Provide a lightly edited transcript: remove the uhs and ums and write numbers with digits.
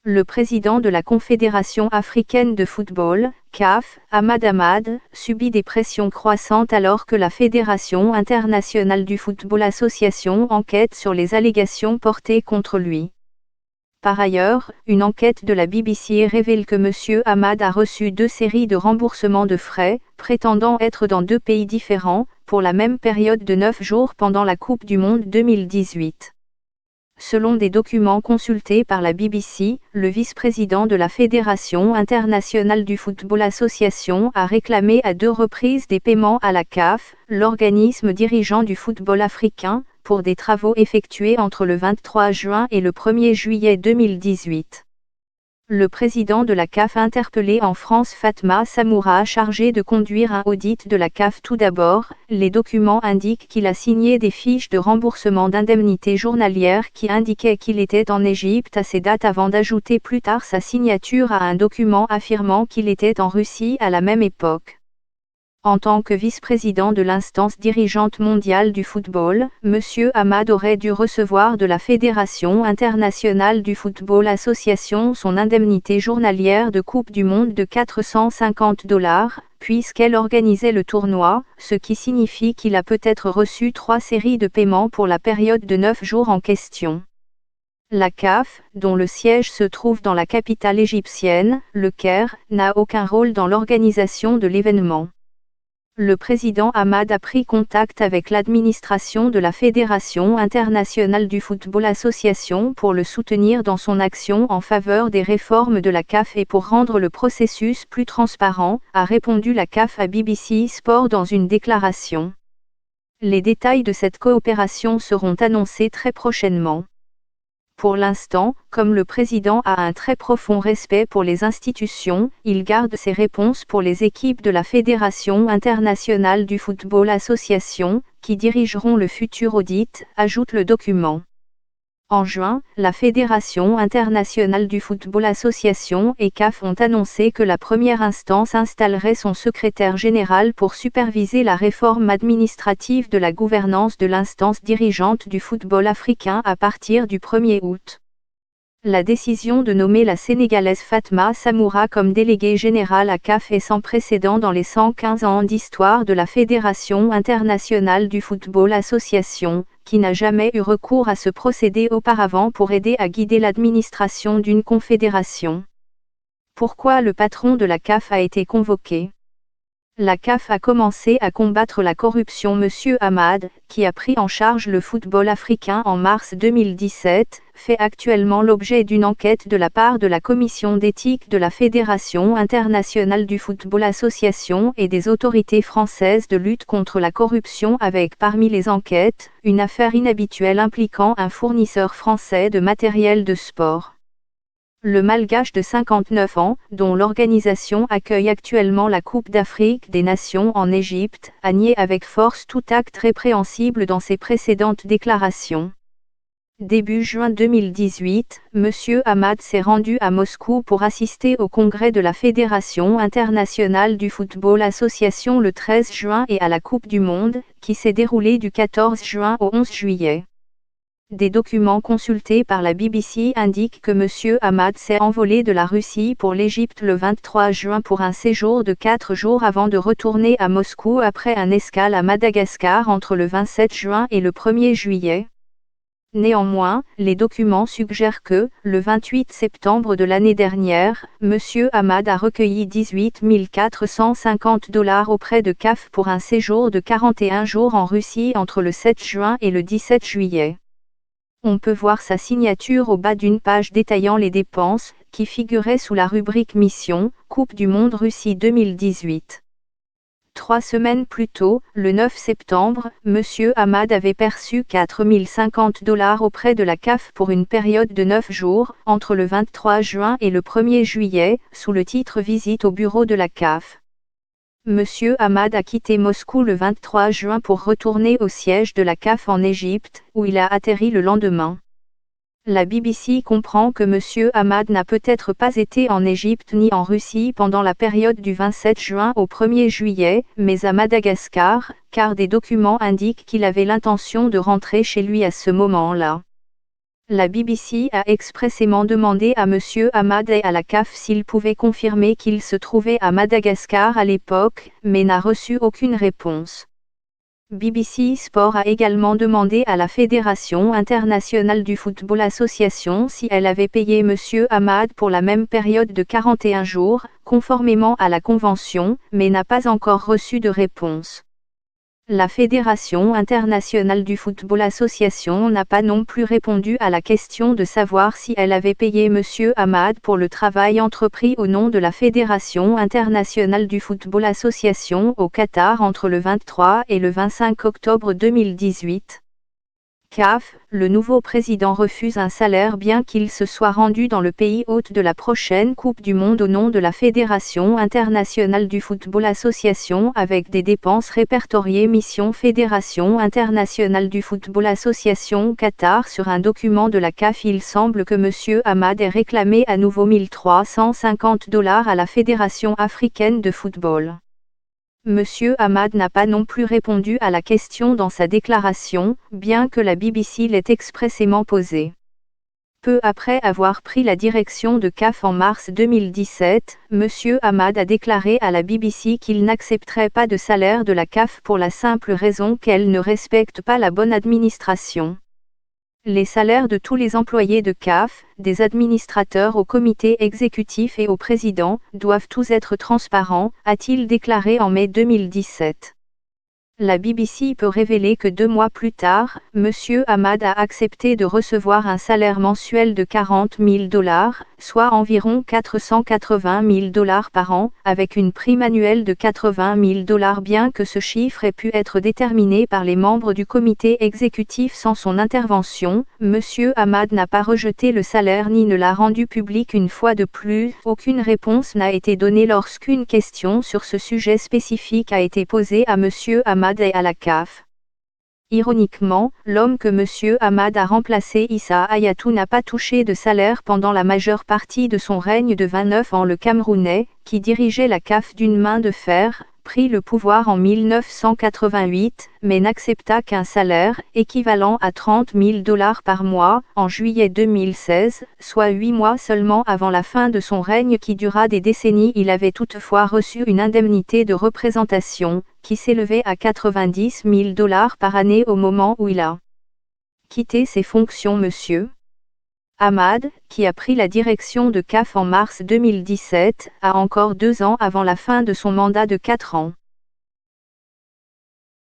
Le président de la Confédération africaine de football, CAF, Ahmad Ahmad, subit des pressions croissantes alors que la Fédération internationale du football association enquête sur les allégations portées contre lui. Par ailleurs, une enquête de la BBC révèle que M. Ahmad a reçu 2 séries de remboursements de frais, prétendant être dans 2 pays différents, pour la même période de 9 jours pendant la Coupe du Monde 2018. Selon des documents consultés par la BBC, le vice-président de la Fédération internationale du football association a réclamé à 2 reprises des paiements à la CAF, l'organisme dirigeant du football africain, pour des travaux effectués entre le 23 juin et le 1er juillet 2018. Le président de la CAF interpellé en France Fatma Samoura chargé de conduire un audit de la CAF. Tout d'abord, les documents indiquent qu'il a signé des fiches de remboursement d'indemnités journalières qui indiquaient qu'il était en Égypte à ces dates avant d'ajouter plus tard sa signature à un document affirmant qu'il était en Russie à la même époque. En tant que vice-président de l'instance dirigeante mondiale du football, M. Ahmad aurait dû recevoir de la Fédération internationale du football association son indemnité journalière de Coupe du Monde de $450, puisqu'elle organisait le tournoi, ce qui signifie qu'il a peut-être reçu 3 séries de paiements pour la période de 9 jours en question. La CAF, dont le siège se trouve dans la capitale égyptienne, le Caire, n'a aucun rôle dans l'organisation de l'événement. Le président Ahmad a pris contact avec l'administration de la Fédération internationale du football association pour le soutenir dans son action en faveur des réformes de la CAF et pour rendre le processus plus transparent, a répondu la CAF à BBC Sport dans une déclaration. Les détails de cette coopération seront annoncés très prochainement. Pour l'instant, comme le président a un très profond respect pour les institutions, il garde ses réponses pour les équipes de la Fédération internationale du football association, qui dirigeront le futur audit, ajoute le document. En juin, la Fédération internationale du football association et CAF ont annoncé que la première instance installerait son secrétaire général pour superviser la réforme administrative de la gouvernance de l'instance dirigeante du football africain à partir du 1er août. La décision de nommer la Sénégalaise Fatma Samoura comme déléguée générale à CAF est sans précédent dans les 115 ans d'histoire de la Fédération internationale du football association, qui n'a jamais eu recours à ce procédé auparavant pour aider à guider l'administration d'une confédération. Pourquoi le patron de la CAF a été convoqué ? La CAF a commencé à combattre la corruption. M. Ahmad, qui a pris en charge le football africain en mars 2017, fait actuellement l'objet d'une enquête de la part de la commission d'éthique de la Fédération internationale du football association et des autorités françaises de lutte contre la corruption avec parmi les enquêtes, une affaire inhabituelle impliquant un fournisseur français de matériel de sport. Le Malgache de 59 ans, dont l'organisation accueille actuellement la Coupe d'Afrique des Nations en Égypte, a nié avec force tout acte répréhensible dans ses précédentes déclarations. Début juin 2018, M. Ahmad s'est rendu à Moscou pour assister au congrès de la Fédération internationale du football association le 13 juin et à la Coupe du Monde, qui s'est déroulée du 14 juin au 11 juillet. Des documents consultés par la BBC indiquent que M. Ahmad s'est envolé de la Russie pour l'Égypte le 23 juin pour un séjour de 4 jours avant de retourner à Moscou après un escale à Madagascar entre le 27 juin et le 1er juillet. Néanmoins, les documents suggèrent que, le 28 septembre de l'année dernière, M. Ahmad a recueilli $18 450 auprès de CAF pour un séjour de 41 jours en Russie entre le 7 juin et le 17 juillet. On peut voir sa signature au bas d'une page détaillant les dépenses, qui figuraient sous la rubrique Mission, Coupe du Monde Russie 2018. 3 semaines plus tôt, le 9 septembre, M. Ahmad avait perçu $4 050 auprès de la CAF pour une période de 9 jours, entre le 23 juin et le 1er juillet, sous le titre Visite au bureau de la CAF. M. Ahmad a quitté Moscou le 23 juin pour retourner au siège de la CAF en Égypte, où il a atterri le lendemain. La BBC comprend que M. Ahmad n'a peut-être pas été en Égypte ni en Russie pendant la période du 27 juin au 1er juillet, mais à Madagascar, car des documents indiquent qu'il avait l'intention de rentrer chez lui à ce moment-là. La BBC a expressément demandé à M. Hamad et à la CAF s'ils pouvaient confirmer qu'il se trouvait à Madagascar à l'époque, mais n'a reçu aucune réponse. BBC Sport a également demandé à la Fédération internationale du football association si elle avait payé M. Hamad pour la même période de 41 jours, conformément à la convention, mais n'a pas encore reçu de réponse. La Fédération internationale du football association n'a pas non plus répondu à la question de savoir si elle avait payé M. Hamad pour le travail entrepris au nom de la Fédération internationale du football association au Qatar entre le 23 et le 25 octobre 2018. CAF, le nouveau président refuse un salaire bien qu'il se soit rendu dans le pays hôte de la prochaine Coupe du Monde au nom de la Fédération internationale du football association avec des dépenses répertoriées mission Fédération internationale du football association Qatar sur un document de la CAF. Il semble que M. Hamad ait réclamé à nouveau $1 350 à la Fédération africaine de football. M. Hamad n'a pas non plus répondu à la question dans sa déclaration, bien que la BBC l'ait expressément posée. Peu après avoir pris la direction de CAF en mars 2017, M. Hamad a déclaré à la BBC qu'il n'accepterait pas de salaire de la CAF pour la simple raison qu'elle ne respecte pas la bonne administration. Les salaires de tous les employés de CAF, des administrateurs au comité exécutif et au président, doivent tous être transparents, a-t-il déclaré en mai 2017. La BBC peut révéler que 2 mois plus tard, M. Hamad a accepté de recevoir un salaire mensuel de $40 000, soit environ $480 000 par an, avec une prime annuelle de $80 000 bien que ce chiffre ait pu être déterminé par les membres du comité exécutif sans son intervention. M. Hamad n'a pas rejeté le salaire ni ne l'a rendu public une fois de plus. Aucune réponse n'a été donnée lorsqu'une question sur ce sujet spécifique a été posée à M. Hamad et à la CAF. Ironiquement, l'homme que M. Hamad a remplacé, Issa Hayatou, n'a pas touché de salaire pendant la majeure partie de son règne de 29 ans. Le Camerounais, qui dirigeait la CAF d'une main de fer, prit le pouvoir en 1988, mais n'accepta qu'un salaire, équivalent à $30 000 par mois, en juillet 2016, soit 8 mois seulement avant la fin de son règne qui dura des décennies. Il avait toutefois reçu une indemnité de représentation, qui s'élevait à $90 000 par année au moment où il a quitté ses fonctions. M. Hamad, qui a pris la direction de CAF en mars 2017, a encore 2 ans avant la fin de son mandat de 4 ans.